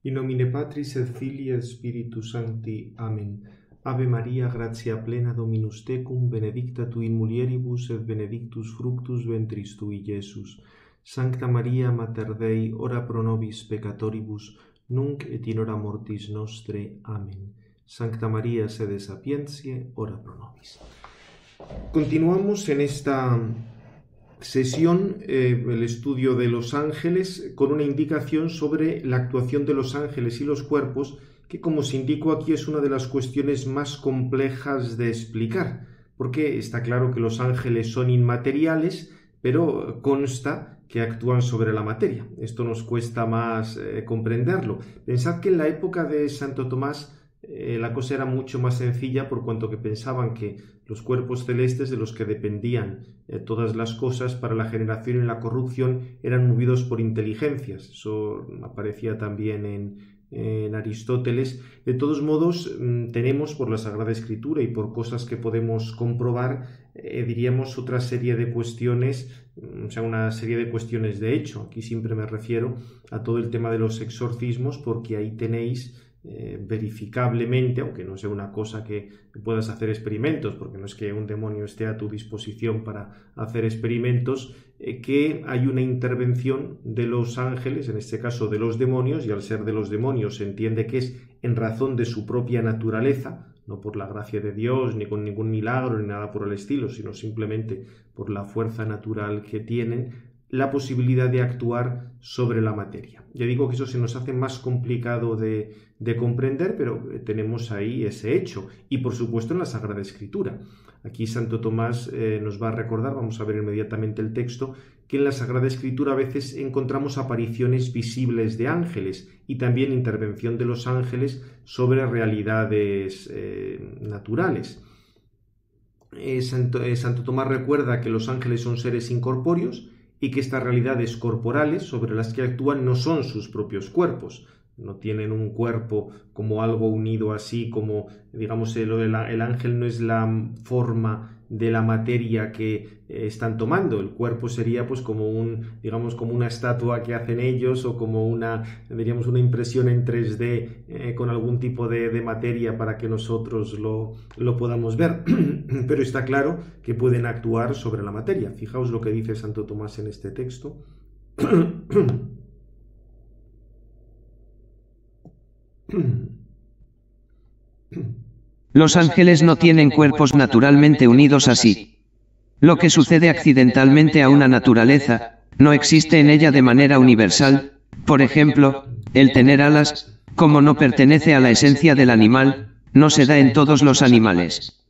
In nomine Patris et Filii et Spiritus Sancti. Amen. Ave Maria, gratia plena Dominus tecum, benedicta tu in mulieribus et benedictus fructus ventris tui, Iesus. Sancta Maria, Mater Dei, ora pro nobis peccatoribus, nunc et in hora mortis nostre. Amen. Sancta Maria, sede sapientiae, ora pro nobis. Continuamos en esta sesión el estudio de los ángeles con una indicación sobre la actuación de los ángeles y los cuerpos, que, como os indico aquí, es una de las cuestiones más complejas de explicar, porque está claro que los ángeles son inmateriales, pero consta que actúan sobre la materia. Esto nos cuesta más comprenderlo. Pensad que en la época de Santo Tomás la cosa era mucho más sencilla, por cuanto que pensaban que los cuerpos celestes de los que dependían todas las cosas para la generación y la corrupción eran movidos por inteligencias. Eso aparecía también en Aristóteles. De todos modos, tenemos por la Sagrada Escritura y por cosas que podemos comprobar, diríamos otra serie de cuestiones, o sea, una serie de cuestiones de hecho. Aquí siempre me refiero a todo el tema de los exorcismos, porque ahí tenéis verificablemente, aunque no sea una cosa que puedas hacer experimentos, porque no es que un demonio esté a tu disposición para hacer experimentos, que hay una intervención de los ángeles, en este caso de los demonios, y al ser de los demonios se entiende que es en razón de su propia naturaleza, no por la gracia de Dios, ni con ningún milagro, ni nada por el estilo, sino simplemente por la fuerza natural que tienen, la posibilidad de actuar sobre la materia. Ya digo que eso se nos hace más complicado de comprender, pero tenemos ahí ese hecho, y por supuesto en la Sagrada Escritura. Aquí Santo Tomás nos va a recordar, vamos a ver inmediatamente el texto, que en la Sagrada Escritura a veces encontramos apariciones visibles de ángeles y también intervención de los ángeles sobre realidades naturales. Santo Tomás recuerda que los ángeles son seres incorpóreos y que estas realidades corporales sobre las que actúan no son sus propios cuerpos, no tienen un cuerpo como algo unido así, como, digamos, el ángel no es la forma de la materia que están tomando. El cuerpo sería pues como digamos, como una estatua que hacen ellos, o como diríamos, una impresión en 3D con algún tipo de materia para que nosotros lo podamos ver. Pero está claro que pueden actuar sobre la materia. Fijaos lo que dice Santo Tomás en este texto. Los ángeles no tienen cuerpos naturalmente unidos así. Lo que sucede accidentalmente a una naturaleza, no existe en ella de manera universal. Por ejemplo, el tener alas, como no pertenece a la esencia del animal, no se da en todos los animales.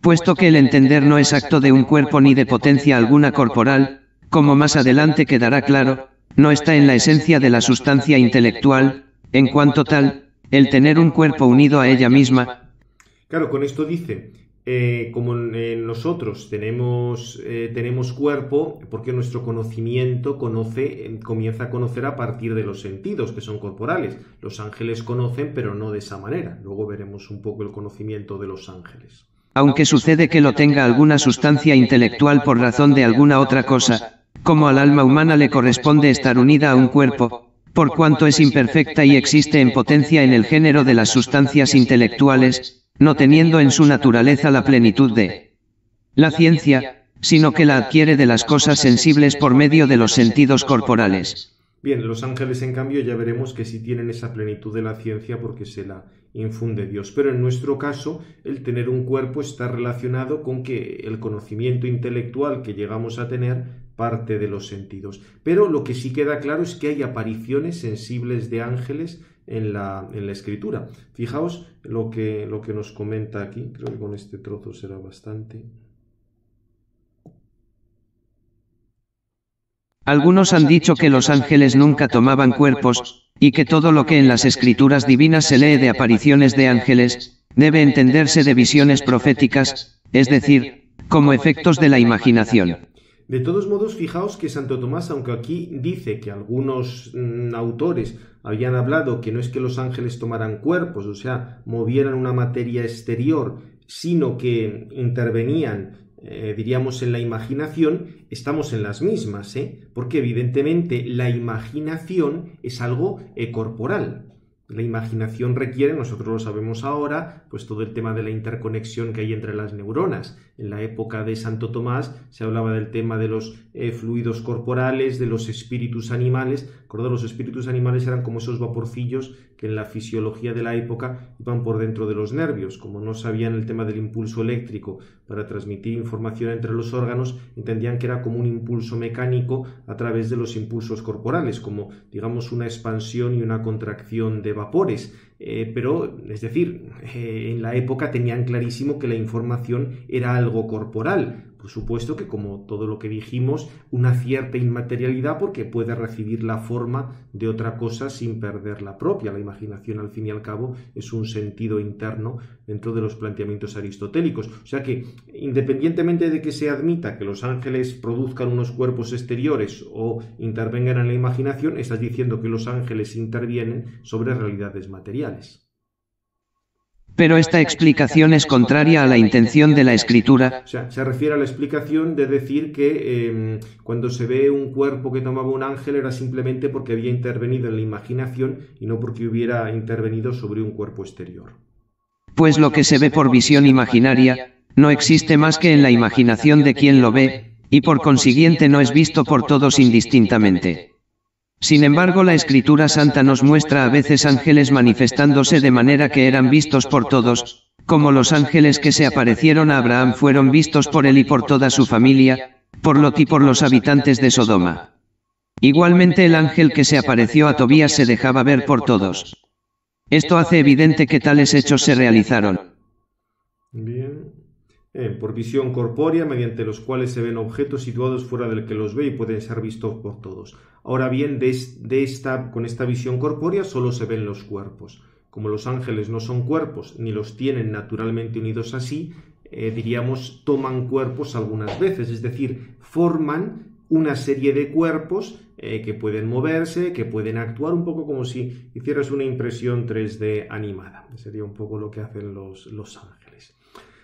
Puesto que el entender no es acto de un cuerpo ni de potencia alguna corporal, como más adelante quedará claro, no está en la esencia de la sustancia intelectual, en cuanto tal, el tener un cuerpo unido a ella misma. Claro, con esto dice, como nosotros tenemos cuerpo, porque nuestro conocimiento comienza a conocer a partir de los sentidos, que son corporales. Los ángeles conocen, pero no de esa manera. Luego veremos un poco el conocimiento de los ángeles. Aunque sucede que lo tenga alguna sustancia intelectual por razón de alguna otra cosa, como al alma humana le corresponde estar unida a un cuerpo, por cuanto es imperfecta y existe en potencia en el género de las sustancias intelectuales, no teniendo en su naturaleza la plenitud de la ciencia, sino que la adquiere de las cosas sensibles por medio de los sentidos corporales. Bien, los ángeles, en cambio, ya veremos que sí tienen esa plenitud de la ciencia porque se la infunde Dios. Pero en nuestro caso, el tener un cuerpo está relacionado con que el conocimiento intelectual que llegamos a tener parte de los sentidos. Pero lo que sí queda claro es que hay apariciones sensibles de ángeles en la Escritura. Fijaos lo que nos comenta aquí. Creo que con este trozo será bastante. Algunos han dicho que los ángeles nunca tomaban cuerpos, y que todo lo que en las escrituras divinas se lee de apariciones de ángeles, debe entenderse de visiones proféticas, es decir, como efectos de la imaginación. De todos modos, fijaos que Santo Tomás, aunque aquí dice que algunos autores habían hablado que no es que los ángeles tomaran cuerpos, o sea, movieran una materia exterior, sino que intervenían, diríamos, en la imaginación, estamos en las mismas, porque evidentemente la imaginación es algo corporal. La imaginación requiere, nosotros lo sabemos ahora, pues todo el tema de la interconexión que hay entre las neuronas. En la época de Santo Tomás se hablaba del tema de los fluidos corporales, de los espíritus animales. Recordad, los espíritus animales eran como esos vaporcillos que en la fisiología de la época iban por dentro de los nervios. Como no sabían el tema del impulso eléctrico para transmitir información entre los órganos, entendían que era como un impulso mecánico a través de los impulsos corporales, como digamos una expansión y una contracción de vapores. Pero, es decir, en la época tenían clarísimo que la información era algo corporal. Por supuesto que, como todo lo que dijimos, una cierta inmaterialidad porque puede recibir la forma de otra cosa sin perder la propia. La imaginación, al fin y al cabo, es un sentido interno dentro de los planteamientos aristotélicos. O sea que, independientemente de que se admita que los ángeles produzcan unos cuerpos exteriores o intervengan en la imaginación, estás diciendo que los ángeles intervienen sobre realidades materiales. Pero esta explicación es contraria a la intención de la Escritura. O sea, se refiere a la explicación de decir que cuando se ve un cuerpo que tomaba un ángel era simplemente porque había intervenido en la imaginación y no porque hubiera intervenido sobre un cuerpo exterior. Pues lo que se ve por visión imaginaria, no existe más que en la imaginación de quien lo ve, y por consiguiente no es visto por todos indistintamente. Sin embargo, la Escritura Santa nos muestra a veces ángeles manifestándose de manera que eran vistos por todos, como los ángeles que se aparecieron a Abraham fueron vistos por él y por toda su familia, por Lot y por los habitantes de Sodoma. Igualmente el ángel que se apareció a Tobías se dejaba ver por todos. Esto hace evidente que tales hechos se realizaron. Bien. Por visión corpórea, mediante los cuales se ven objetos situados fuera del que los ve y pueden ser vistos por todos. Ahora bien, con esta visión corpórea solo se ven los cuerpos. Como los ángeles no son cuerpos, ni los tienen naturalmente unidos así, diríamos, toman cuerpos algunas veces, es decir, forman una serie de cuerpos que pueden moverse, que pueden actuar, un poco como si hicieras una impresión 3D animada. Sería un poco lo que hacen los ángeles.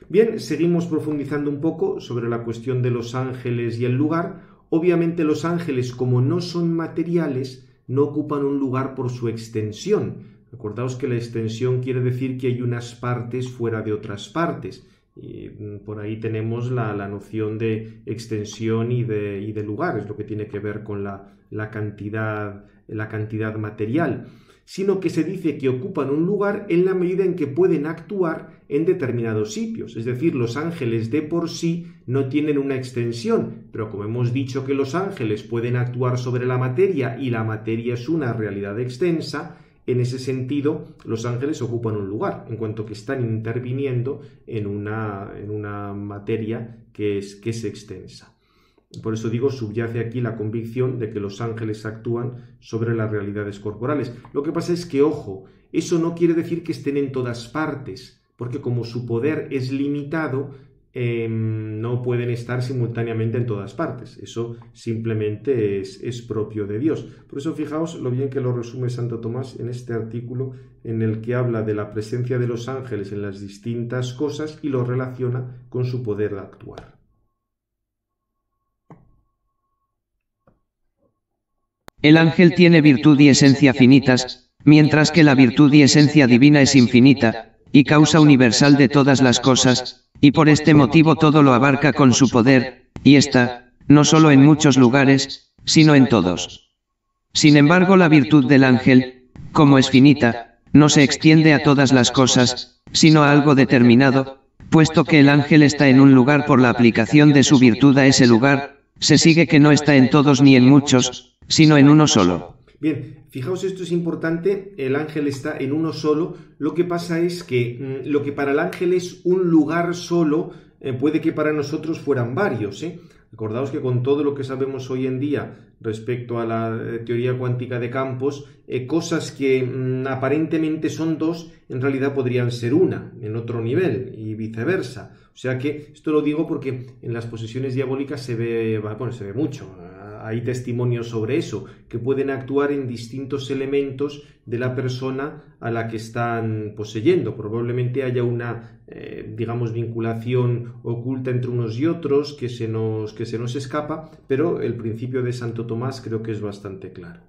Bien, seguimos profundizando un poco sobre la cuestión de los ángeles y el lugar. Obviamente los ángeles, como no son materiales, no ocupan un lugar por su extensión. Acordaos que la extensión quiere decir que hay unas partes fuera de otras partes. Y por ahí tenemos la noción de extensión y de lugar, es lo que tiene que ver con la cantidad material, sino que se dice que ocupan un lugar en la medida en que pueden actuar en determinados sitios. Es decir, los ángeles de por sí no tienen una extensión, pero como hemos dicho que los ángeles pueden actuar sobre la materia y la materia es una realidad extensa, en ese sentido los ángeles ocupan un lugar, en cuanto que están interviniendo en una materia que es extensa. Por eso digo, subyace aquí la convicción de que los ángeles actúan sobre las realidades corporales. Lo que pasa es que, ojo, eso no quiere decir que estén en todas partes, porque como su poder es limitado, no pueden estar simultáneamente en todas partes. Eso simplemente es propio de Dios. Por eso fijaos lo bien que lo resume Santo Tomás en este artículo en el que habla de la presencia de los ángeles en las distintas cosas y lo relaciona con su poder de actuar. El ángel tiene virtud y esencia finitas, mientras que la virtud y esencia divina es infinita, y causa universal de todas las cosas, y por este motivo todo lo abarca con su poder, y está, no solo en muchos lugares, sino en todos. Sin embargo, la virtud del ángel, como es finita, no se extiende a todas las cosas, sino a algo determinado, puesto que el ángel está en un lugar por la aplicación de su virtud a ese lugar, se sigue que no está en todos ni en muchos, sino en uno solo. Bien, fijaos, esto es importante, el ángel está en uno solo, lo que pasa es que lo que para el ángel es un lugar solo, puede que para nosotros fueran varios, Acordaos que con todo lo que sabemos hoy en día respecto a la teoría cuántica de campos, cosas que aparentemente son dos, en realidad podrían ser una, en otro nivel, y viceversa. O sea que esto lo digo porque en las posesiones diabólicas se ve mucho. Hay testimonios sobre eso, que pueden actuar en distintos elementos de la persona a la que están poseyendo. Probablemente haya una, vinculación oculta entre unos y otros que se nos escapa, pero el principio de Santo Tomás creo que es bastante claro.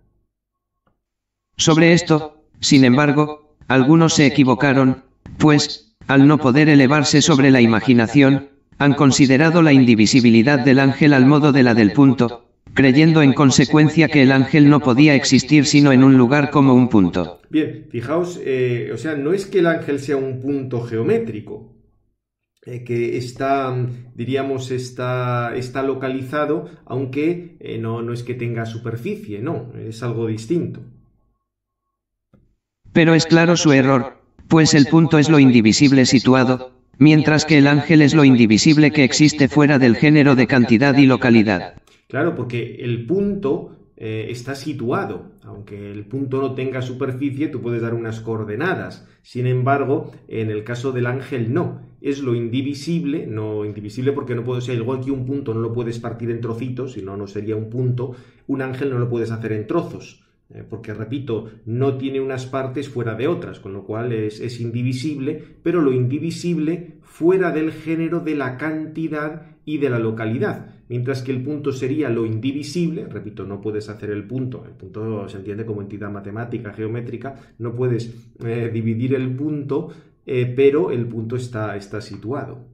Sobre esto, Sin embargo, algunos se equivocaron, pues, al no poder elevarse sobre la imaginación, han considerado la indivisibilidad del ángel al modo de la del punto, creyendo en consecuencia que el ángel no podía existir sino en un lugar como un punto. Bien, fijaos, o sea, no es que el ángel sea un punto geométrico, que está, diríamos, está localizado, aunque no es que tenga superficie, no, es algo distinto. Pero es claro su error, pues el punto es lo indivisible situado, mientras que el ángel es lo indivisible que existe fuera del género de cantidad y localidad. Claro, porque el punto está situado, aunque el punto no tenga superficie, tú puedes dar unas coordenadas. Sin embargo, en el caso del ángel no, es lo indivisible, no indivisible porque no puede ser igual que un punto, no lo puedes partir en trocitos, si no, no sería un punto. Un ángel no lo puedes hacer en trozos, porque, repito, no tiene unas partes fuera de otras, con lo cual es indivisible, pero lo indivisible fuera del género de la cantidad y de la localidad, mientras que el punto sería lo indivisible, repito, no puedes hacer el punto se entiende como entidad matemática, geométrica, no puedes dividir el punto, pero el punto está situado.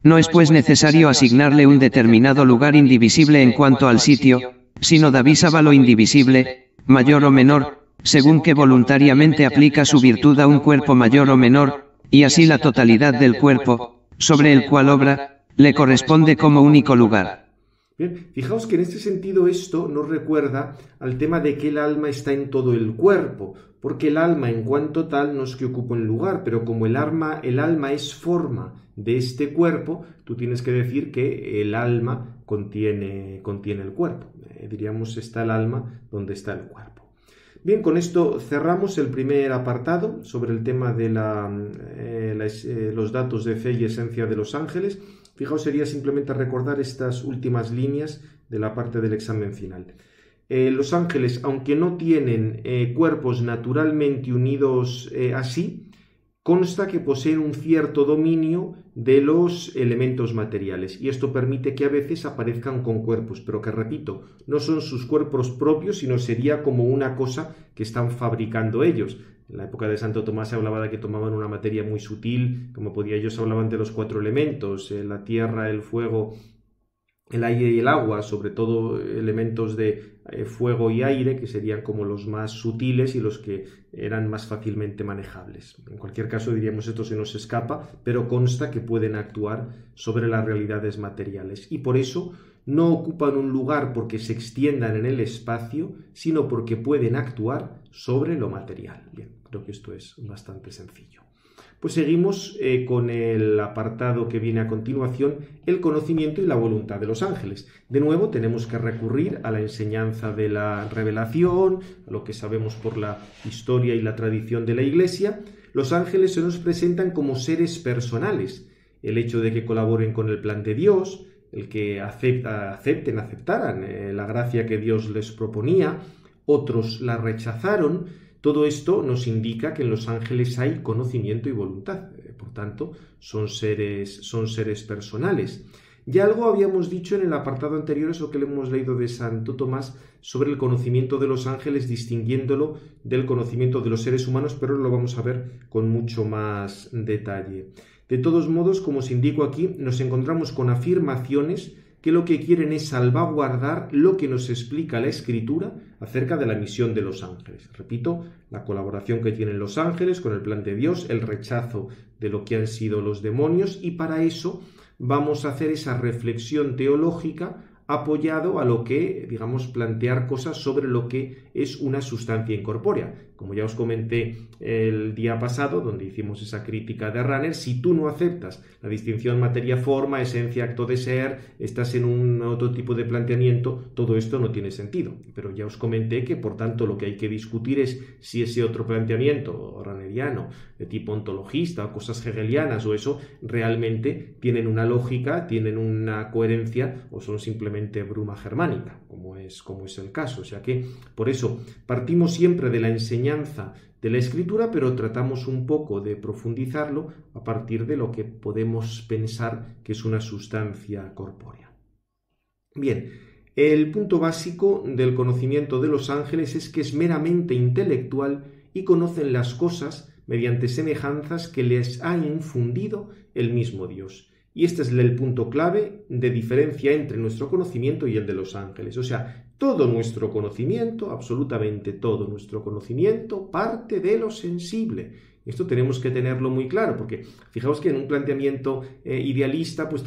No es pues necesario asignarle un determinado lugar indivisible en cuanto al sitio, sino da vis a lo indivisible, mayor o menor, según que voluntariamente aplica su virtud a un cuerpo mayor o menor, y así la totalidad del cuerpo, sobre el cual obra, le corresponde como único lugar. Bien, fijaos que en este sentido esto nos recuerda al tema de que el alma está en todo el cuerpo, porque el alma en cuanto tal no es que ocupa un lugar, pero como el alma es forma de este cuerpo, tú tienes que decir que el alma contiene el cuerpo. Diríamos, está el alma donde está el cuerpo. Bien, con esto cerramos el primer apartado sobre el tema de los datos de fe y esencia de los ángeles. Fijaos, sería simplemente recordar estas últimas líneas de la parte del examen final. Los ángeles, aunque no tienen cuerpos naturalmente unidos así, consta que poseen un cierto dominio de los elementos materiales y esto permite que a veces aparezcan con cuerpos, pero que, repito, no son sus cuerpos propios, sino sería como una cosa que están fabricando ellos. En la época de Santo Tomás se hablaba de que tomaban una materia muy sutil, como ellos hablaban de los 4 elementos, la tierra, el fuego, el aire y el agua, sobre todo elementos de fuego y aire, que serían como los más sutiles y los que eran más fácilmente manejables. En cualquier caso, diríamos, esto se nos escapa, pero consta que pueden actuar sobre las realidades materiales. Y por eso no ocupan un lugar porque se extiendan en el espacio, sino porque pueden actuar sobre lo material. Bien, creo que esto es bastante sencillo. Pues seguimos con el apartado que viene a continuación, el conocimiento y la voluntad de los ángeles. De nuevo tenemos que recurrir a la enseñanza de la revelación, a lo que sabemos por la historia y la tradición de la Iglesia. Los ángeles se nos presentan como seres personales. El hecho de que colaboren con el plan de Dios, el que aceptaran la gracia que Dios les proponía, otros la rechazaron. Todo esto nos indica que en los ángeles hay conocimiento y voluntad, por tanto, son seres personales. Ya algo habíamos dicho en el apartado anterior, eso que le hemos leído de Santo Tomás, sobre el conocimiento de los ángeles, distinguiéndolo del conocimiento de los seres humanos, pero lo vamos a ver con mucho más detalle. De todos modos, como os indico aquí, nos encontramos con afirmaciones que lo que quieren es salvaguardar lo que nos explica la Escritura acerca de la misión de los ángeles. Repito, la colaboración que tienen los ángeles con el plan de Dios, el rechazo de lo que han sido los demonios, y para eso vamos a hacer esa reflexión teológica apoyado a lo que, digamos, plantear cosas sobre lo que es una sustancia incorpórea. Como ya os comenté el día pasado, donde hicimos esa crítica de Rahner, si tú no aceptas la distinción materia-forma, esencia, acto de ser, estás en un otro tipo de planteamiento, todo esto no tiene sentido. Pero ya os comenté que, por tanto, lo que hay que discutir es si ese otro planteamiento rahneriano, de tipo ontologista, o cosas hegelianas, o eso, realmente tienen una lógica, tienen una coherencia, o son simplemente bruma germánica, como es el caso. O sea que, por eso, partimos siempre de la enseñanza de la Escritura, pero tratamos un poco de profundizarlo a partir de lo que podemos pensar que es una sustancia corpórea. Bien, El punto básico del conocimiento de los ángeles es que es meramente intelectual y conocen las cosas mediante semejanzas que les ha infundido el mismo Dios. Y este es el punto clave de diferencia entre nuestro conocimiento y el de los ángeles. O sea, todo nuestro conocimiento, absolutamente todo nuestro conocimiento, parte de lo sensible. Esto tenemos que tenerlo muy claro, porque fijaos que en un planteamiento idealista pues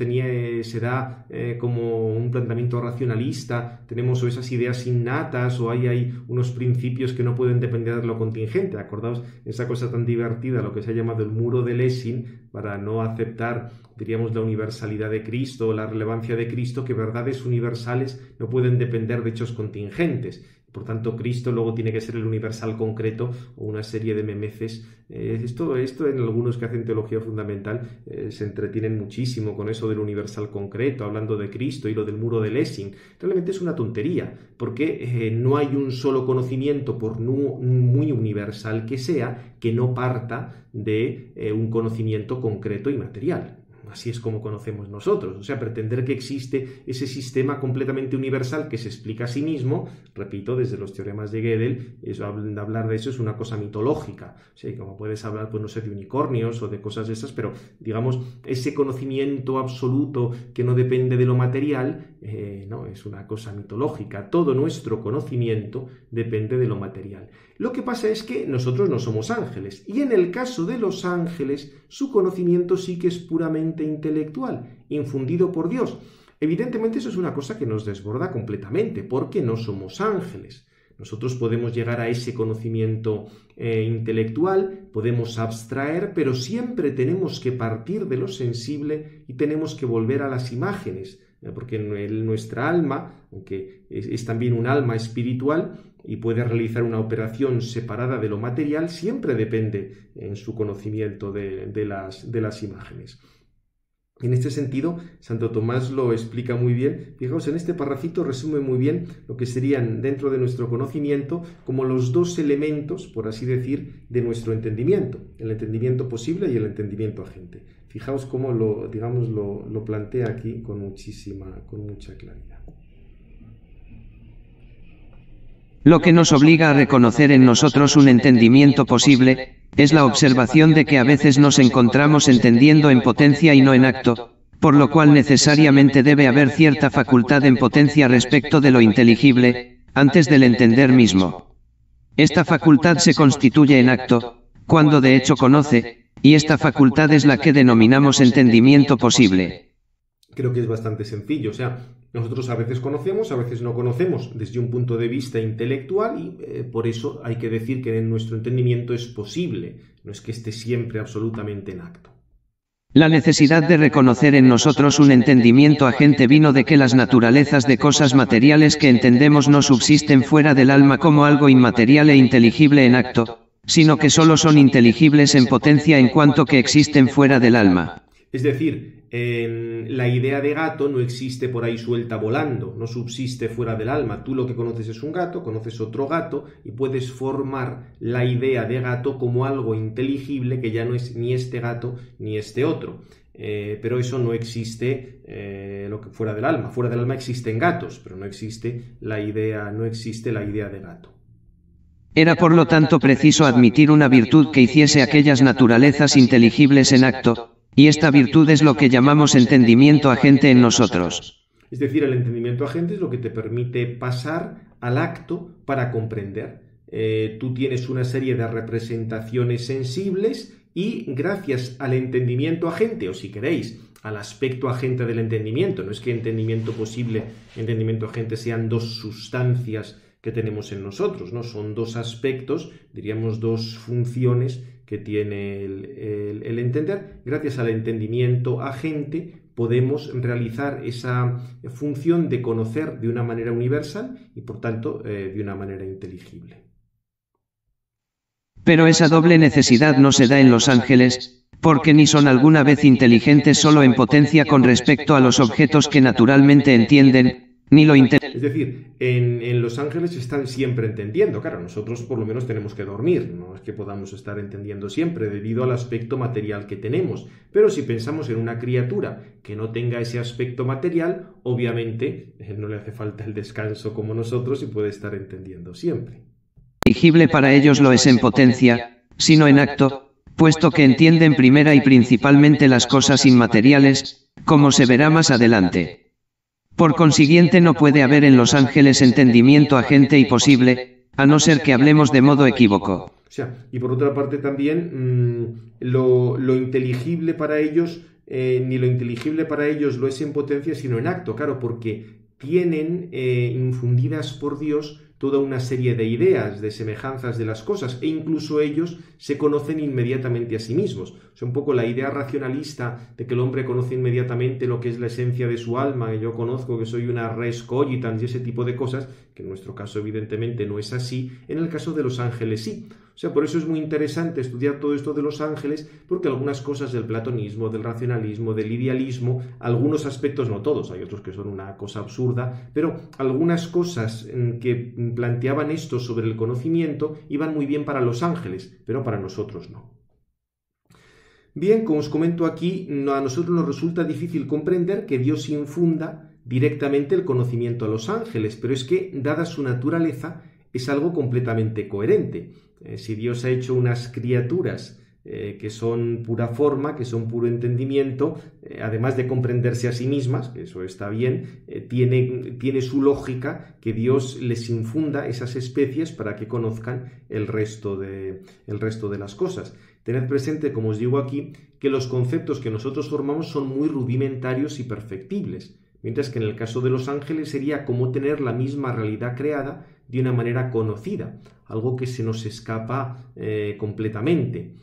será como un planteamiento racionalista, tenemos esas ideas innatas o hay unos principios que no pueden depender de lo contingente. Acordaos esa cosa tan divertida, lo que se ha llamado el muro de Lessing, para no aceptar, diríamos, la universalidad de Cristo o la relevancia de Cristo, que verdades universales no pueden depender de hechos contingentes. Por tanto, Cristo luego tiene que ser el universal concreto o una serie de memeces. Esto en algunos que hacen teología fundamental se entretienen muchísimo con eso del universal concreto, hablando de Cristo y lo del muro de Lessing. Realmente es una tontería, porque no hay un solo conocimiento, por muy universal que sea, que no parta de un conocimiento concreto y material. Así es como conocemos nosotros. O sea, pretender que existe ese sistema completamente universal que se explica a sí mismo, repito, desde los teoremas de Gödel, hablar de eso es una cosa mitológica. O sea, como puedes hablar, pues no sé, de unicornios o de cosas de esas, pero digamos, ese conocimiento absoluto que no depende de lo material, no, es una cosa mitológica. Todo nuestro conocimiento depende de lo material. Lo que pasa es que nosotros no somos ángeles, y en el caso de los ángeles, su conocimiento sí que es puramente intelectual, infundido por Dios. Evidentemente eso es una cosa que nos desborda completamente, porque no somos ángeles. Nosotros podemos llegar a ese conocimiento intelectual, podemos abstraer, pero siempre tenemos que partir de lo sensible y tenemos que volver a las imágenes, porque nuestra alma, aunque es también un alma espiritual y puede realizar una operación separada de lo material, siempre depende en su conocimiento de las imágenes. En este sentido, Santo Tomás lo explica muy bien. Fijaos, en este parrafito resume muy bien lo que serían dentro de nuestro conocimiento como los dos elementos, por así decir, de nuestro entendimiento, el entendimiento posible y el entendimiento agente. Fijaos cómo lo plantea aquí con mucha claridad. Lo que nos obliga a reconocer en nosotros un entendimiento posible, es la observación de que a veces nos encontramos entendiendo en potencia y no en acto, por lo cual necesariamente debe haber cierta facultad en potencia respecto de lo inteligible, antes del entender mismo. Esta facultad se constituye en acto, cuando de hecho conoce, y esta facultad es la que denominamos entendimiento posible. Creo que es bastante sencillo, o sea, nosotros a veces conocemos, a veces no conocemos desde un punto de vista intelectual y por eso hay que decir que en nuestro entendimiento es posible, no es que esté siempre absolutamente en acto. La necesidad de reconocer en nosotros un entendimiento agente vino de que las naturalezas de cosas materiales que entendemos no subsisten fuera del alma como algo inmaterial e inteligible en acto, sino que solo son inteligibles en potencia en cuanto que existen fuera del alma. Es decir, la idea de gato no existe por ahí suelta volando, no subsiste fuera del alma. Tú lo que conoces es un gato, conoces otro gato y puedes formar la idea de gato como algo inteligible que ya no es ni este gato ni este otro. Pero eso no existe fuera del alma. Fuera del alma existen gatos, pero no existe la idea de gato. Era por lo tanto preciso admitir una virtud que hiciese aquellas naturalezas inteligibles en acto, y esta virtud es lo que llamamos entendimiento agente en nosotros. Es decir, el entendimiento agente es lo que te permite pasar al acto para comprender. Tú tienes una serie de representaciones sensibles y gracias al entendimiento agente, o si queréis, al aspecto agente del entendimiento, no es que entendimiento posible, entendimiento agente sean dos sustancias que tenemos en nosotros, ¿no? Son dos aspectos, diríamos dos funciones que tiene el entender. Gracias al entendimiento agente podemos realizar esa función de conocer de una manera universal y por tanto de una manera inteligible. Pero esa doble necesidad no se da en los ángeles, porque ni son alguna vez inteligentes solo en potencia con respecto a los objetos que naturalmente entienden, ni lo Es decir, en los ángeles están siempre entendiendo. Claro, nosotros por lo menos tenemos que dormir, no es que podamos estar entendiendo siempre debido al aspecto material que tenemos. Pero si pensamos en una criatura que no tenga ese aspecto material, obviamente no le hace falta el descanso como nosotros y puede estar entendiendo siempre. Inteligible para ellos lo es en potencia, sino en acto, puesto que entienden primera y principalmente las cosas inmateriales, como se verá más adelante. Por consiguiente no puede haber en los ángeles entendimiento agente y posible, a no ser que hablemos de modo equívoco. O sea, y por otra parte también lo inteligible para ellos, ni lo inteligible para ellos lo es en potencia, sino en acto, claro, porque tienen infundidas por Dios toda una serie de ideas, de semejanzas de las cosas, e incluso ellos se conocen inmediatamente a sí mismos. O sea, un poco la idea racionalista de que el hombre conoce inmediatamente lo que es la esencia de su alma, que yo conozco que soy una res cogitans y ese tipo de cosas, que en nuestro caso evidentemente no es así, en el caso de los ángeles sí. O sea, por eso es muy interesante estudiar todo esto de los ángeles, porque algunas cosas del platonismo, del racionalismo, del idealismo, algunos aspectos, no todos, hay otros que son una cosa absurda, pero algunas cosas que planteaban esto sobre el conocimiento iban muy bien para los ángeles, pero para nosotros no. Bien, como os comento aquí, a nosotros nos resulta difícil comprender que Dios infunda directamente el conocimiento a los ángeles, pero es que, dada su naturaleza, es algo completamente coherente. Si Dios ha hecho unas criaturas que son pura forma, que son puro entendimiento, además de comprenderse a sí mismas, que eso está bien, tiene su lógica que Dios les infunda esas especies para que conozcan el resto de las cosas. Tened presente, como os digo aquí, que los conceptos que nosotros formamos son muy rudimentarios y perfectibles, mientras que en el caso de los ángeles sería como tener la misma realidad creada de una manera conocida, algo que se nos escapa completamente.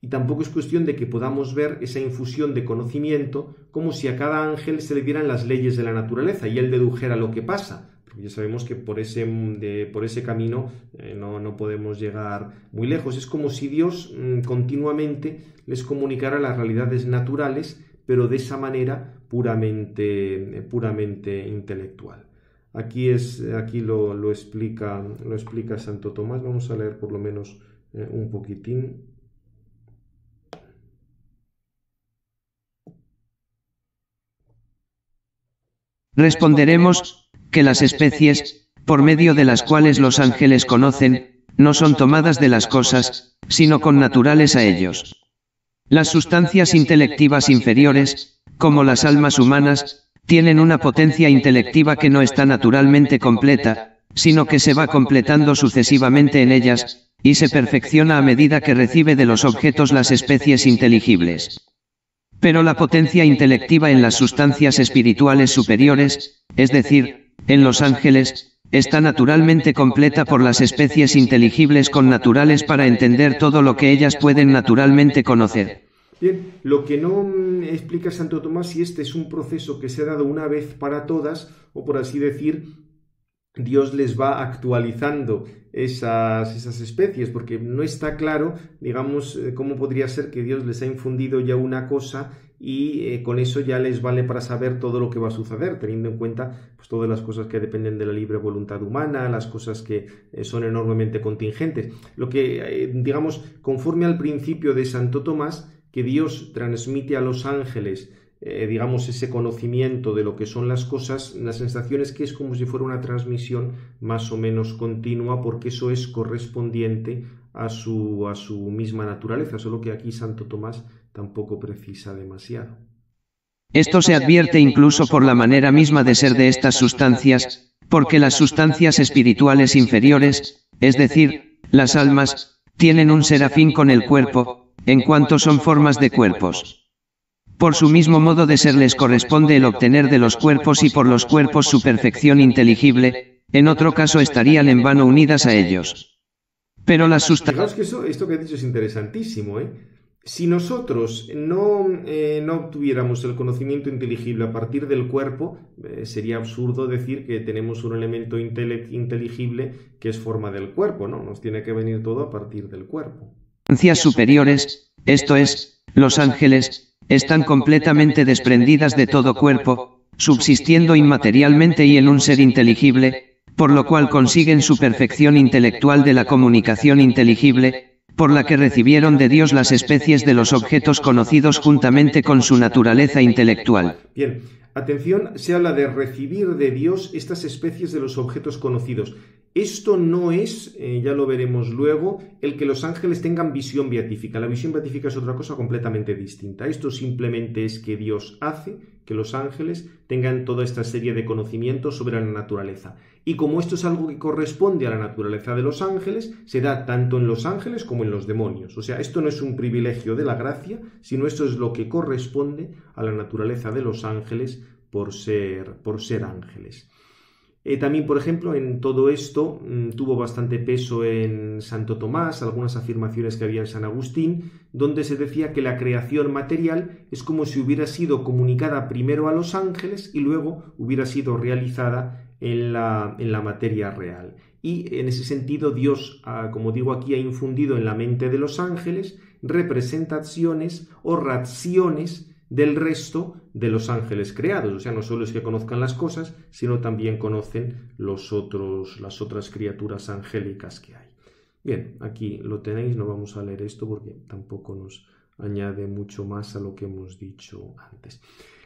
Y tampoco es cuestión de que podamos ver esa infusión de conocimiento como si a cada ángel se le dieran las leyes de la naturaleza y él dedujera lo que pasa, porque ya sabemos que por ese camino no podemos llegar muy lejos. Es como si Dios continuamente les comunicara las realidades naturales, pero de esa manera puramente intelectual. Aquí lo explica Santo Tomás. Vamos a leer por lo menos un poquitín. Responderemos que las especies, por medio de las cuales los ángeles conocen, no son tomadas de las cosas, sino connaturales a ellos. Las sustancias intelectivas inferiores, como las almas humanas, tienen una potencia intelectiva que no está naturalmente completa, sino que se va completando sucesivamente en ellas, y se perfecciona a medida que recibe de los objetos las especies inteligibles. Pero la potencia intelectiva en las sustancias espirituales superiores, es decir, en los ángeles, está naturalmente completa por las especies inteligibles connaturales para entender todo lo que ellas pueden naturalmente conocer. Bien, lo que no explica Santo Tomás si este es un proceso que se ha dado una vez para todas, o por así decir, Dios les va actualizando esas especies, porque no está claro, digamos, cómo podría ser que Dios les ha infundido ya una cosa y con eso ya les vale para saber todo lo que va a suceder, teniendo en cuenta pues, todas las cosas que dependen de la libre voluntad humana, las cosas que son enormemente contingentes. Lo que, digamos, conforme al principio de Santo Tomás, que Dios transmite a los ángeles digamos, ese conocimiento de lo que son las cosas, la sensación es que es como si fuera una transmisión más o menos continua, porque eso es correspondiente a su misma naturaleza, solo que aquí Santo Tomás tampoco precisa demasiado. Esto se advierte incluso por la manera misma de ser de estas sustancias, porque las sustancias espirituales inferiores, es decir, las almas, tienen un serafín con el cuerpo, en cuanto son formas de cuerpos. Por su mismo modo de ser les corresponde el obtener de los cuerpos y por los cuerpos su perfección inteligible, en otro caso estarían en vano unidas a ellos. Pero las sustancias... Fijaos que esto que he dicho es interesantísimo, ¿eh? Si nosotros no obtuviéramos el conocimiento inteligible a partir del cuerpo, sería absurdo decir que tenemos un elemento inteligible que es forma del cuerpo, ¿no? Nos tiene que venir todo a partir del cuerpo. Sustancias superiores, esto es, los ángeles, están completamente desprendidas de todo cuerpo, subsistiendo inmaterialmente y en un ser inteligible, por lo cual consiguen su perfección intelectual de la comunicación inteligible, por la que recibieron de Dios las especies de los objetos conocidos juntamente con su naturaleza intelectual. Bien, atención, se habla de recibir de Dios estas especies de los objetos conocidos. Esto no es, ya lo veremos luego, el que los ángeles tengan visión beatífica. La visión beatífica es otra cosa completamente distinta. Esto simplemente es que Dios hace que los ángeles tengan toda esta serie de conocimientos sobre la naturaleza. Y como esto es algo que corresponde a la naturaleza de los ángeles, se da tanto en los ángeles como en los demonios. O sea, esto no es un privilegio de la gracia, sino esto es lo que corresponde a la naturaleza de los ángeles por ser ángeles. También, por ejemplo, en todo esto tuvo bastante peso en Santo Tomás, algunas afirmaciones que había en San Agustín, donde se decía que la creación material es como si hubiera sido comunicada primero a los ángeles y luego hubiera sido realizada en la materia real. Y en ese sentido Dios, como digo aquí, ha infundido en la mente de los ángeles representaciones o raciones del resto de los ángeles creados. O sea, no solo es que conozcan las cosas, sino también conocen las otras criaturas angélicas que hay. Bien, aquí lo tenéis, no vamos a leer esto porque tampoco nos añade mucho más a lo que hemos dicho antes.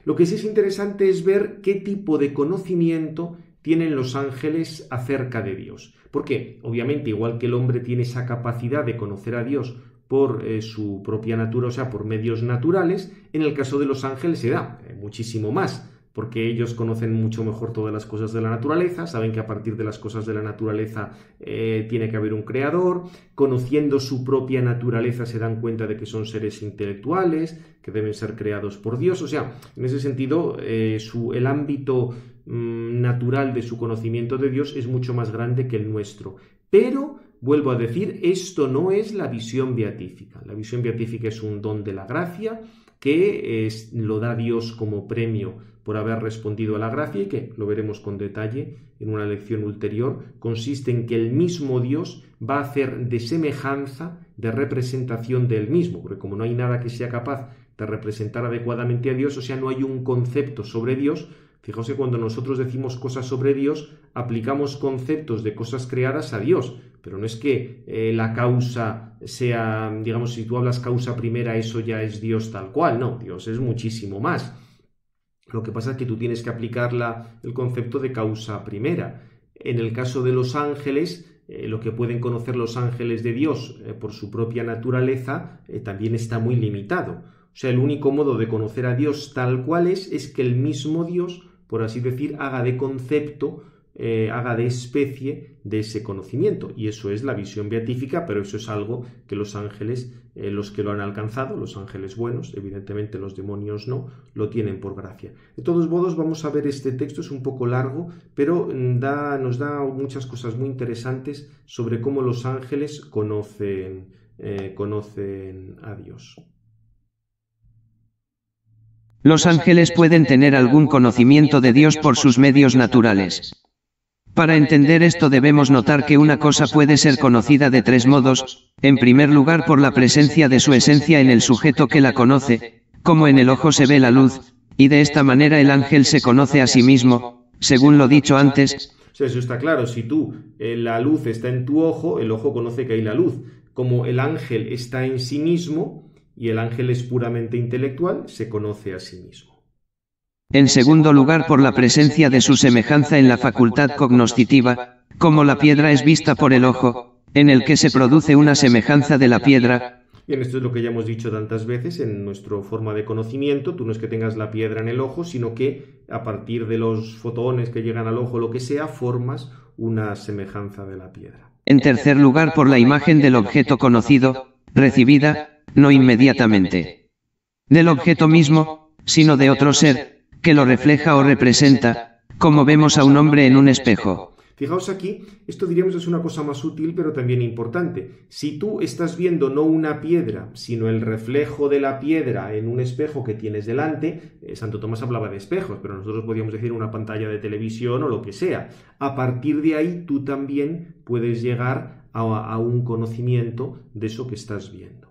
Lo que sí es interesante es ver qué tipo de conocimiento tienen los ángeles acerca de Dios. Porque, obviamente, igual que el hombre tiene esa capacidad de conocer a Dios por su propia naturaleza, o sea, por medios naturales, en el caso de los ángeles se da muchísimo más, porque ellos conocen mucho mejor todas las cosas de la naturaleza, saben que a partir de las cosas de la naturaleza tiene que haber un creador, conociendo su propia naturaleza se dan cuenta de que son seres intelectuales, que deben ser creados por Dios. O sea, en ese sentido, el ámbito natural de su conocimiento de Dios es mucho más grande que el nuestro. Pero vuelvo a decir, esto no es la visión beatífica. La visión beatífica es un don de la gracia que lo da Dios como premio por haber respondido a la gracia y que, lo veremos con detalle en una lección ulterior, consiste en que el mismo Dios va a hacer de semejanza, de representación de él mismo, porque como no hay nada que sea capaz de representar adecuadamente a Dios, o sea, no hay un concepto sobre Dios. Fijaos que cuando nosotros decimos cosas sobre Dios, aplicamos conceptos de cosas creadas a Dios, pero no es que la causa sea, digamos, si tú hablas causa primera, eso ya es Dios tal cual, no, Dios es muchísimo más. Lo que pasa es que tú tienes que aplicar el concepto de causa primera. En el caso de los ángeles, lo que pueden conocer los ángeles de Dios por su propia naturaleza también está muy limitado. O sea, el único modo de conocer a Dios tal cual es que el mismo Dios, por así decir, haga de concepto, haga de especie de ese conocimiento. Y eso es la visión beatífica, pero eso es algo que los ángeles, los que lo han alcanzado, los ángeles buenos, evidentemente los demonios no, lo tienen por gracia. De todos modos, vamos a ver este texto, es un poco largo, pero nos da muchas cosas muy interesantes sobre cómo los ángeles conocen a Dios. Los ángeles pueden tener algún conocimiento de Dios por sus medios naturales. Para entender esto debemos notar que una cosa puede ser conocida de tres modos: en primer lugar por la presencia de su esencia en el sujeto que la conoce, como en el ojo se ve la luz, y de esta manera el ángel se conoce a sí mismo, según lo dicho antes. O sea, eso está claro, si la luz está en tu ojo, el ojo conoce que hay la luz. Como el ángel está en sí mismo, y el ángel es puramente intelectual, se conoce a sí mismo. En segundo lugar por la presencia de su semejanza en la facultad cognoscitiva, como la piedra es vista por el ojo, en el que se produce una semejanza de la piedra. Bien, esto es lo que ya hemos dicho tantas veces en nuestra forma de conocimiento. Tú no es que tengas la piedra en el ojo, sino que a partir de los fotones que llegan al ojo, lo que sea, formas una semejanza de la piedra. En tercer lugar por la imagen del objeto conocido, recibida, no inmediatamente del objeto mismo, sino de otro ser, que lo refleja o representa, como vemos a un hombre en un espejo. Fijaos aquí, esto diríamos es una cosa más útil, pero también importante. Si tú estás viendo no una piedra, sino el reflejo de la piedra en un espejo que tienes delante, Santo Tomás hablaba de espejos, pero nosotros podríamos decir una pantalla de televisión o lo que sea. A partir de ahí tú también puedes llegar a un conocimiento de eso que estás viendo.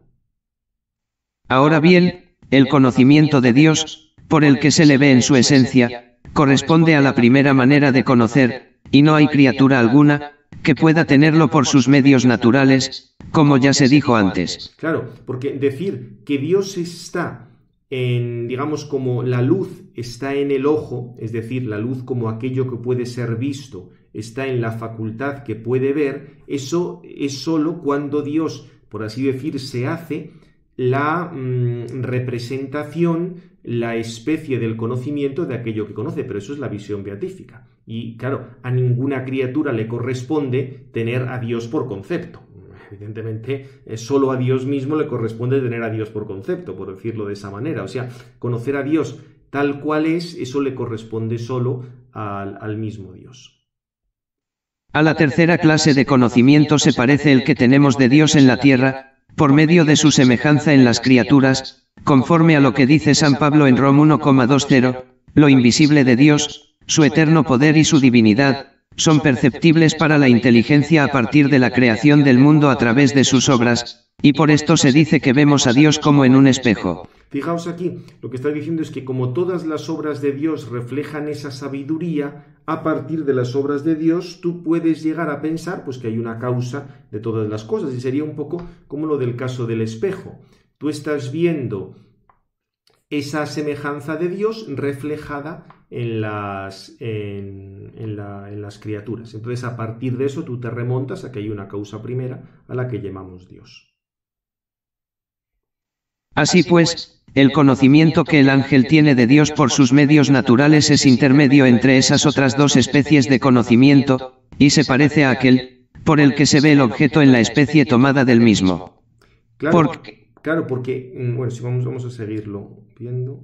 Ahora bien, el conocimiento de Dios, por el que se le ve en su esencia, corresponde a la primera manera de conocer, y no hay criatura alguna que pueda tenerlo por sus medios naturales, como ya se dijo antes. Claro, porque decir que Dios está en, digamos, como la luz está en el ojo, es decir, la luz como aquello que puede ser visto, está en la facultad que puede ver, eso es solo cuando Dios, por así decir, se hace la representación, la especie del conocimiento de aquello que conoce, pero eso es la visión beatífica. Y claro, a ninguna criatura le corresponde tener a Dios por concepto. Evidentemente, solo a Dios mismo le corresponde tener a Dios por concepto, por decirlo de esa manera. O sea, conocer a Dios tal cual es, eso le corresponde solo al mismo Dios. A la tercera clase de conocimiento se parece el que tenemos de Dios en la tierra, por medio de su semejanza en las criaturas, conforme a lo que dice San Pablo en Rom 1,20, lo invisible de Dios, su eterno poder y su divinidad, son perceptibles para la inteligencia a partir de la creación del mundo a través de sus obras, y por esto se dice que vemos a Dios como en un espejo. Fijaos aquí, lo que está diciendo es que como todas las obras de Dios reflejan esa sabiduría, a partir de las obras de Dios tú puedes llegar a pensar pues que hay una causa de todas las cosas, y sería un poco como lo del caso del espejo. Tú estás viendo esa semejanza de Dios reflejada en las criaturas. Entonces, a partir de eso tú te remontas a que hay una causa primera a la que llamamos Dios. Así pues, el conocimiento que el ángel tiene de Dios por sus medios naturales es intermedio entre esas otras dos especies de conocimiento, y se parece a aquel, por el que se ve el objeto en la especie tomada del mismo. Claro, porque, bueno, si vamos a seguirlo viendo.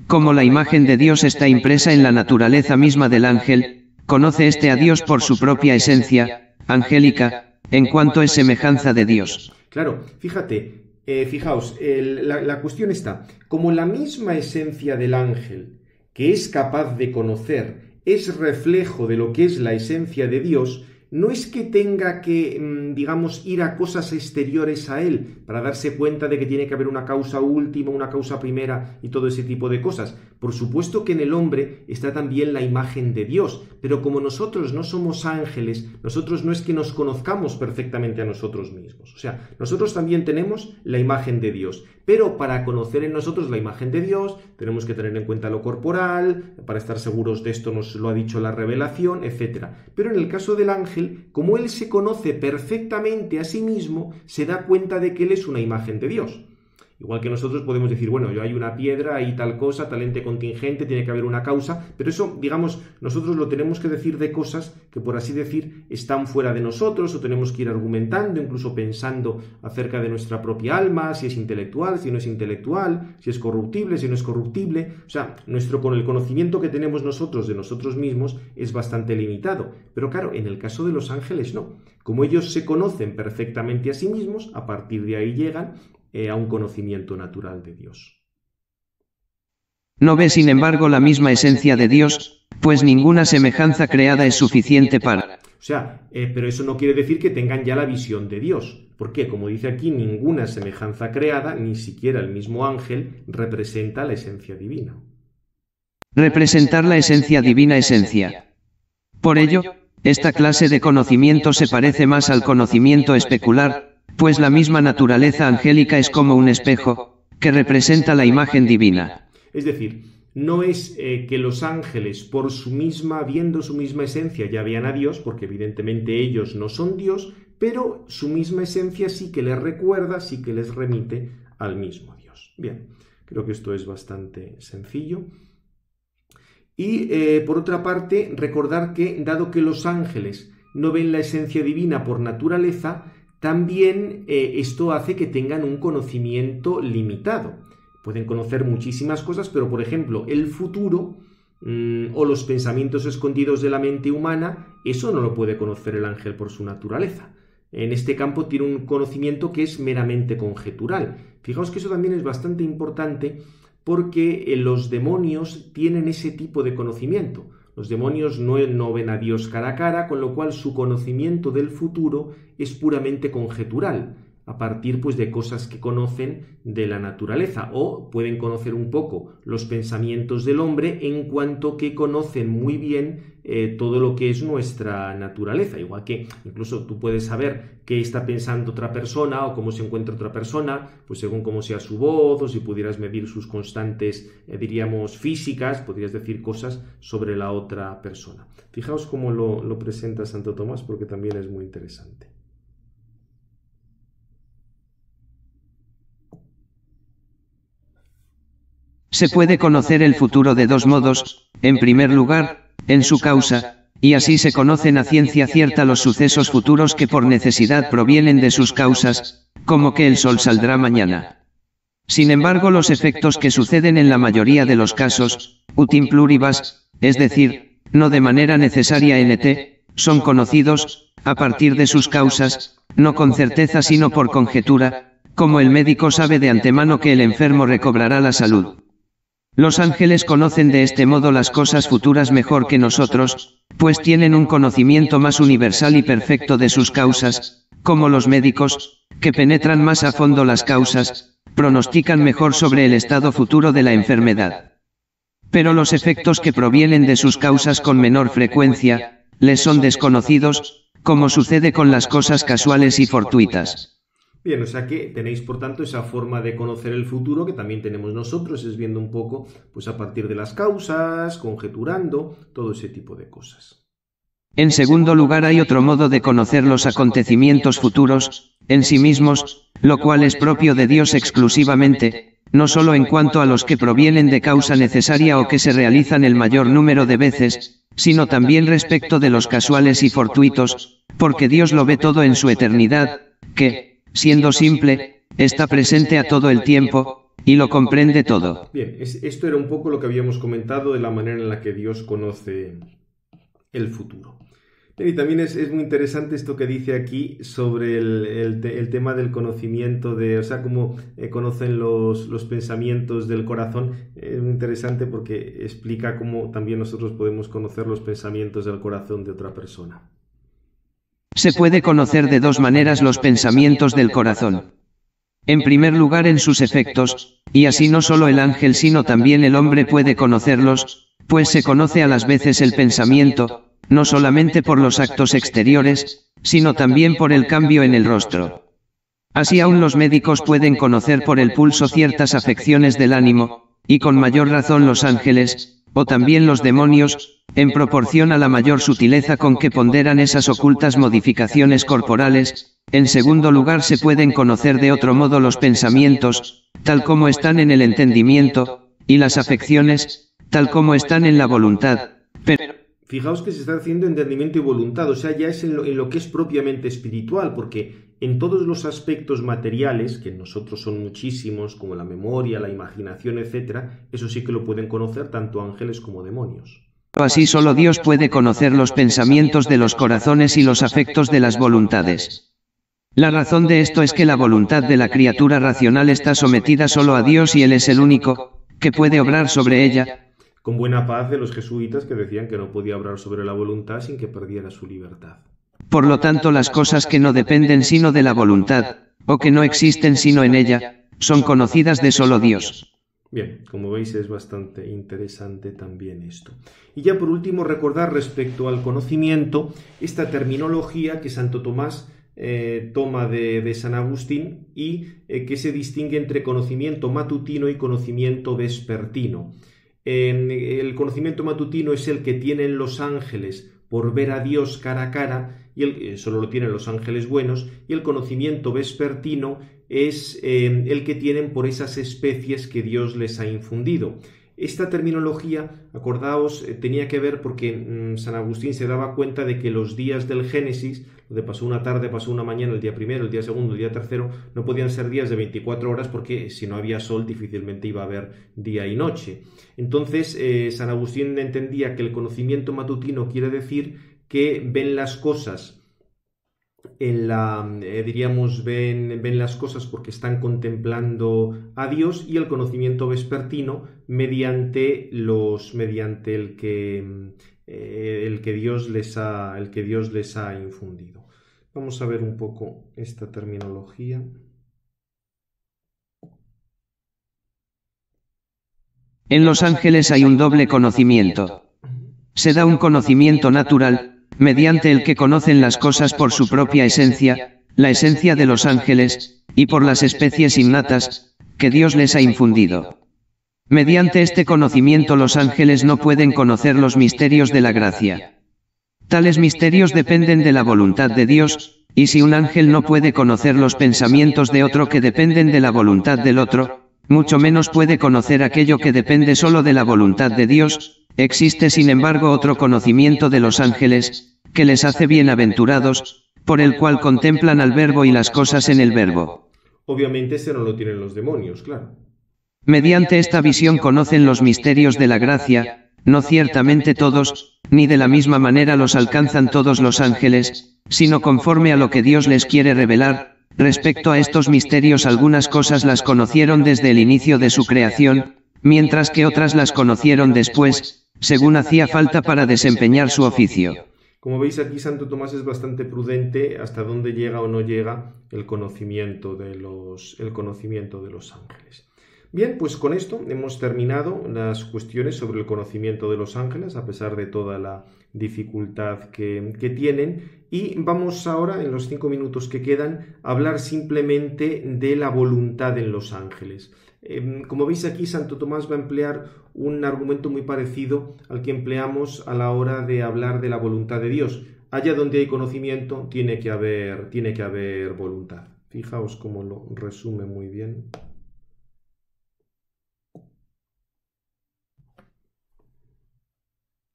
Como la imagen de Dios está impresa en la naturaleza misma del ángel, conoce éste a Dios por su propia esencia, angélica, en cuanto es semejanza de Dios. Claro, fijaos, la cuestión está, como la misma esencia del ángel, que es capaz de conocer, es reflejo de lo que es la esencia de Dios, no es que tenga que, digamos, ir a cosas exteriores a él para darse cuenta de que tiene que haber una causa última, una causa primera y todo ese tipo de cosas. Por supuesto que en el hombre está también la imagen de Dios, pero como nosotros no somos ángeles, nosotros no es que nos conozcamos perfectamente a nosotros mismos. O sea, nosotros también tenemos la imagen de Dios, pero para conocer en nosotros la imagen de Dios tenemos que tener en cuenta lo corporal, para estar seguros de esto nos lo ha dicho la revelación, etc. Pero en el caso del ángel, como él se conoce perfectamente a sí mismo, se da cuenta de que él es una imagen de Dios. Igual que nosotros podemos decir, bueno, yo hay una piedra, hay tal cosa, tal ente contingente, tiene que haber una causa, pero eso, digamos, nosotros lo tenemos que decir de cosas que, por así decir, están fuera de nosotros, o tenemos que ir argumentando, incluso pensando acerca de nuestra propia alma, si es intelectual, si no es intelectual, si es corruptible, si no es corruptible. O sea, con el conocimiento que tenemos nosotros de nosotros mismos es bastante limitado. Pero claro, en el caso de los ángeles no. Como ellos se conocen perfectamente a sí mismos, a partir de ahí llegan a un conocimiento natural de Dios. No ve sin embargo la misma esencia de Dios, pues ninguna semejanza creada es suficiente para... O sea, pero eso no quiere decir que tengan ya la visión de Dios. ¿Por qué? Como dice aquí, ninguna semejanza creada, ni siquiera el mismo ángel, representa la esencia divina. Representar la esencia divina esencia. Por ello, esta clase de conocimiento se parece más al conocimiento especular, pues la misma naturaleza angélica es como un espejo, que representa la imagen divina. Es decir, no es que los ángeles, viendo su misma esencia, ya vean a Dios, porque evidentemente ellos no son Dios, pero su misma esencia sí que les recuerda, sí que les remite al mismo Dios. Bien, creo que esto es bastante sencillo. Y por otra parte, recordar que, dado que los ángeles no ven la esencia divina por naturaleza, también esto hace que tengan un conocimiento limitado. Pueden conocer muchísimas cosas, pero por ejemplo, el futuro o los pensamientos escondidos de la mente humana, eso no lo puede conocer el ángel por su naturaleza. En este campo tiene un conocimiento que es meramente conjetural. Fijaos que eso también es bastante importante porque los demonios tienen ese tipo de conocimiento. Los demonios no ven a Dios cara a cara, con lo cual su conocimiento del futuro es puramente conjetural. a partir pues de cosas que conocen de la naturaleza, o pueden conocer un poco los pensamientos del hombre en cuanto que conocen muy bien todo lo que es nuestra naturaleza, igual que incluso tú puedes saber qué está pensando otra persona o cómo se encuentra otra persona, pues según cómo sea su voz, o si pudieras medir sus constantes, diríamos, físicas, podrías decir cosas sobre la otra persona. Fijaos cómo lo presenta Santo Tomás, porque también es muy interesante. Se puede conocer el futuro de dos modos: en primer lugar, en su causa, y así se conocen a ciencia cierta los sucesos futuros que por necesidad provienen de sus causas, como que el sol saldrá mañana. Sin embargo, los efectos que suceden en la mayoría de los casos, utim pluribus, es decir, no de manera necesaria nt, son conocidos, a partir de sus causas, no con certeza sino por conjetura, como el médico sabe de antemano que el enfermo recobrará la salud. Los ángeles conocen de este modo las cosas futuras mejor que nosotros, pues tienen un conocimiento más universal y perfecto de sus causas, como los médicos, que penetran más a fondo las causas, pronostican mejor sobre el estado futuro de la enfermedad. Pero los efectos que provienen de sus causas con menor frecuencia, les son desconocidos, como sucede con las cosas casuales y fortuitas. Bien, o sea que tenéis por tanto esa forma de conocer el futuro que también tenemos nosotros, es viendo un poco pues a partir de las causas, conjeturando, todo ese tipo de cosas. En segundo lugar, hay otro modo de conocer los acontecimientos futuros, en sí mismos, lo cual es propio de Dios exclusivamente, no solo en cuanto a los que provienen de causa necesaria o que se realizan el mayor número de veces, sino también respecto de los casuales y fortuitos, porque Dios lo ve todo en su eternidad, que, siendo simple, está presente a todo el tiempo, y lo comprende todo. Bien, esto era un poco lo que habíamos comentado de la manera en la que Dios conoce el futuro. Y también es muy interesante esto que dice aquí sobre el tema del conocimiento, o sea, cómo conocen los pensamientos del corazón. Es muy interesante porque explica cómo también nosotros podemos conocer los pensamientos del corazón de otra persona. Se puede conocer de dos maneras los pensamientos del corazón. En primer lugar, en sus efectos, y así no solo el ángel sino también el hombre puede conocerlos, pues se conoce a las veces el pensamiento, no solamente por los actos exteriores, sino también por el cambio en el rostro. Así aún los médicos pueden conocer por el pulso ciertas afecciones del ánimo, y con mayor razón los ángeles, o también los demonios, en proporción a la mayor sutileza con que ponderan esas ocultas modificaciones corporales. En segundo lugar, se pueden conocer de otro modo los pensamientos, tal como están en el entendimiento, y las afecciones, tal como están en la voluntad. Pero fijaos que se está haciendo entendimiento y voluntad, o sea, ya es en lo que es propiamente espiritual, porque en todos los aspectos materiales, que en nosotros son muchísimos, como la memoria, la imaginación, etc., eso sí que lo pueden conocer tanto ángeles como demonios. Así solo Dios puede conocer los pensamientos de los corazones y los afectos de las voluntades. La razón de esto es que la voluntad de la criatura racional está sometida solo a Dios y Él es el único que puede obrar sobre ella. Con buena paz de los jesuitas que decían que no podía obrar sobre la voluntad sin que perdiera su libertad. Por lo tanto, las cosas que no dependen sino de la voluntad, o que no existen sino en ella, son conocidas de solo Dios. Bien, como veis es bastante interesante también esto. Y ya por último recordar respecto al conocimiento, esta terminología que Santo Tomás toma de San Agustín y que se distingue entre conocimiento matutino y conocimiento vespertino. El conocimiento matutino es el que tienen los ángeles por ver a Dios cara a cara, y solo lo tienen los ángeles buenos, y el conocimiento vespertino es el que tienen por esas especies que Dios les ha infundido. Esta terminología, acordaos, tenía que ver porque San Agustín se daba cuenta de que los días del Génesis, donde pasó una tarde, pasó una mañana, el día primero, el día segundo, el día tercero, no podían ser días de 24 horas porque si no había sol difícilmente iba a haber día y noche. Entonces San Agustín entendía que el conocimiento matutino quiere decir que ven las cosas diríamos, ven las cosas porque están contemplando a Dios, y el conocimiento vespertino mediante el que Dios les ha infundido. Vamos a ver un poco esta terminología. En los ángeles hay un doble conocimiento. Se da un conocimiento natural, mediante el que conocen las cosas por su propia esencia, la esencia de los ángeles, y por las especies innatas, que Dios les ha infundido. Mediante este conocimiento los ángeles no pueden conocer los misterios de la gracia. Tales misterios dependen de la voluntad de Dios, y si un ángel no puede conocer los pensamientos de otro que dependen de la voluntad del otro, mucho menos puede conocer aquello que depende solo de la voluntad de Dios. Existe sin embargo otro conocimiento de los ángeles, que les hace bienaventurados, por el cual contemplan al Verbo y las cosas en el Verbo. Obviamente ese no lo tienen los demonios, claro. Mediante esta visión conocen los misterios de la gracia, no ciertamente todos, ni de la misma manera los alcanzan todos los ángeles, sino conforme a lo que Dios les quiere revelar. Respecto a estos misterios algunas cosas las conocieron desde el inicio de su creación, mientras que otras las conocieron después, según hacía falta para desempeñar su oficio. Como veis aquí Santo Tomás es bastante prudente hasta dónde llega o no llega el conocimiento de los ángeles. Bien, pues con esto hemos terminado las cuestiones sobre el conocimiento de los ángeles, a pesar de toda la dificultad que tienen. Y vamos ahora, en los 5 minutos que quedan, a hablar simplemente de la voluntad en los ángeles. Como veis aquí, Santo Tomás va a emplear un argumento muy parecido al que empleamos a la hora de hablar de la voluntad de Dios. Allá donde hay conocimiento, tiene que haber voluntad. Fijaos cómo lo resume muy bien.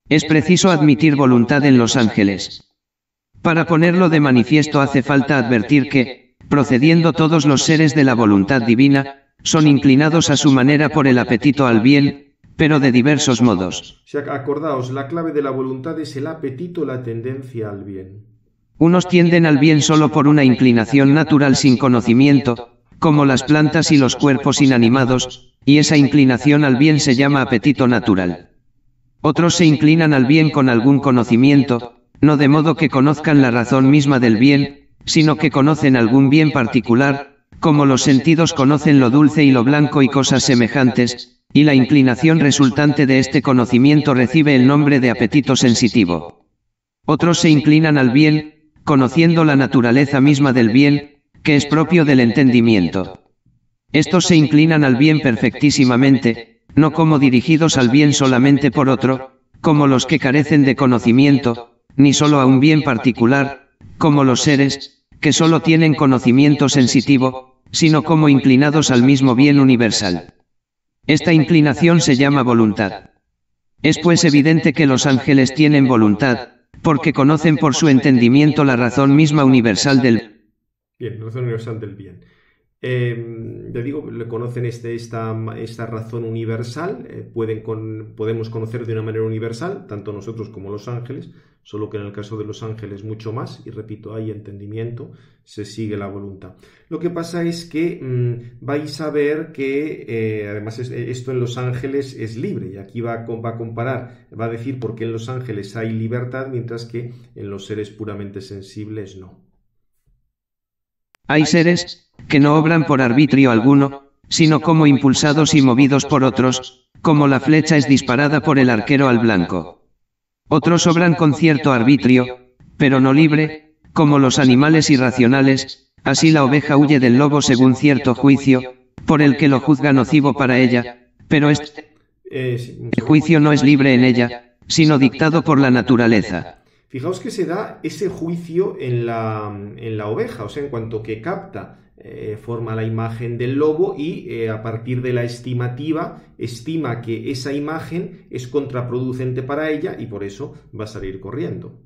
Es preciso admitir voluntad en los ángeles. Para ponerlo de manifiesto hace falta advertir que, procediendo todos los seres de la voluntad divina, son inclinados a su manera por el apetito al bien, pero de diversos modos. O sea, acordaos, la clave de la voluntad es el apetito, la tendencia al bien. Unos tienden al bien solo por una inclinación natural sin conocimiento, como las plantas y los cuerpos inanimados, y esa inclinación al bien se llama apetito natural. Otros se inclinan al bien con algún conocimiento, no de modo que conozcan la razón misma del bien, sino que conocen algún bien particular, como los sentidos conocen lo dulce y lo blanco y cosas semejantes, y la inclinación resultante de este conocimiento recibe el nombre de apetito sensitivo. Otros se inclinan al bien, conociendo la naturaleza misma del bien, que es propio del entendimiento. Estos se inclinan al bien perfectísimamente, no como dirigidos al bien solamente por otro, como los que carecen de conocimiento, ni solo a un bien particular, como los seres, que solo tienen conocimiento sensitivo, sino como inclinados al mismo bien universal. Esta inclinación se llama voluntad. Es pues evidente que los ángeles tienen voluntad, porque conocen por su entendimiento la razón misma universal del bien. La razón universal del bien. Ya digo, le conocen esta razón universal, podemos conocer de una manera universal, tanto nosotros como los ángeles, solo que en el caso de los ángeles mucho más, y repito, hay entendimiento, se sigue la voluntad. Lo que pasa es que vais a ver que además esto en los ángeles es libre, y aquí va a comparar, va a decir por qué en los ángeles hay libertad, mientras que en los seres puramente sensibles no. Hay seres que no obran por arbitrio alguno, sino como impulsados y movidos por otros, como la flecha es disparada por el arquero al blanco. Otros obran con cierto arbitrio, pero no libre, como los animales irracionales, así la oveja huye del lobo según cierto juicio, por el que lo juzga nocivo para ella, pero el juicio no es libre en ella, sino dictado por la naturaleza. Fijaos que se da ese juicio en la oveja, o sea, en cuanto que capta, forma la imagen del lobo y a partir de la estimativa, estima que esa imagen es contraproducente para ella y por eso va a salir corriendo.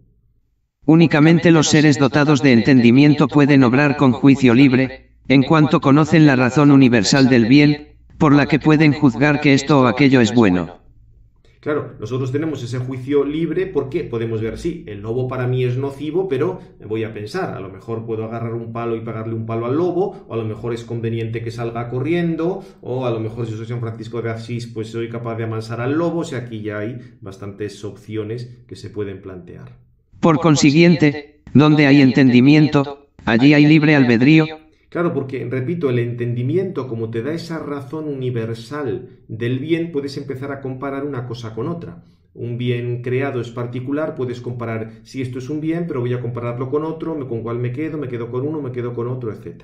Únicamente los seres dotados de entendimiento pueden obrar con juicio libre, en cuanto conocen la razón universal del bien, por la que pueden juzgar que esto o aquello es bueno. Claro, nosotros tenemos ese juicio libre porque podemos ver, sí, el lobo para mí es nocivo, pero voy a pensar, a lo mejor puedo agarrar un palo y pegarle un palo al lobo, o a lo mejor es conveniente que salga corriendo, o a lo mejor si soy San Francisco de Asís, pues soy capaz de amansar al lobo, o sea, aquí ya hay bastantes opciones que se pueden plantear. Por consiguiente, Donde hay entendimiento, allí hay libre albedrío. Claro, porque, repito, el entendimiento, como te da esa razón universal del bien, puedes empezar a comparar una cosa con otra. Un bien creado es particular, puedes comparar si esto es un bien, pero voy a compararlo con otro, con cuál me quedo con uno, me quedo con otro, etc.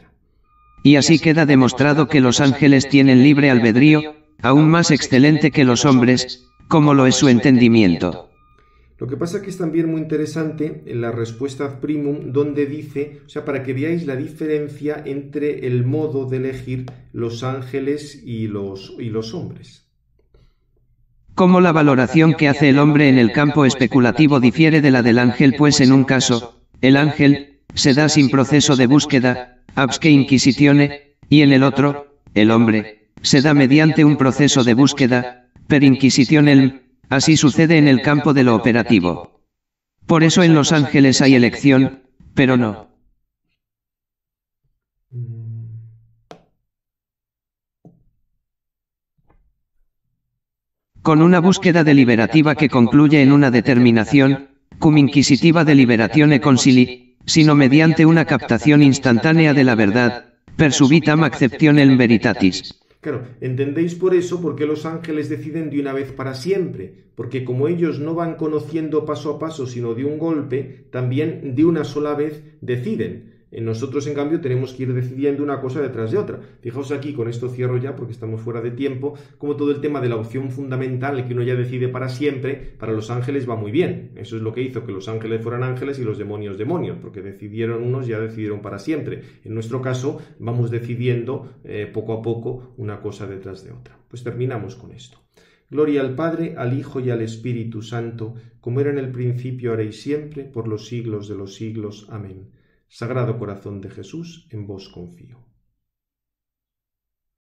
Y así queda demostrado que los ángeles tienen libre albedrío, aún más excelente que los hombres, como lo es su entendimiento. Lo que pasa es que es también muy interesante en la respuesta ad primum, donde dice, o sea, para que veáis la diferencia entre el modo de elegir los ángeles y los hombres. Como la valoración que hace el hombre en el campo especulativo difiere de la del ángel, pues en un caso, el ángel se da sin proceso de búsqueda, absque inquisitione, y en el otro, el hombre se da mediante un proceso de búsqueda, per inquisitionem. Así sucede en el campo de lo operativo. Por eso en los ángeles hay elección, pero no. Con una búsqueda deliberativa que concluye en una determinación, cum inquisitiva deliberazione consili, sino mediante una captación instantánea de la verdad, per subitam acceptionem veritatis. Claro, ¿entendéis por eso por qué los ángeles deciden de una vez para siempre? Porque como ellos no van conociendo paso a paso, sino de un golpe, también de una sola vez deciden. Nosotros, en cambio, tenemos que ir decidiendo una cosa detrás de otra. Fijaos aquí, con esto cierro ya, porque estamos fuera de tiempo, como todo el tema de la opción fundamental, que uno ya decide para siempre, para los ángeles va muy bien. Eso es lo que hizo que los ángeles fueran ángeles y los demonios demonios, porque decidieron unos, ya decidieron para siempre. En nuestro caso, vamos decidiendo poco a poco una cosa detrás de otra. Pues terminamos con esto. Gloria al Padre, al Hijo y al Espíritu Santo, como era en el principio, ahora y siempre, por los siglos de los siglos. Amén. Sagrado Corazón de Jesús, en vos confío.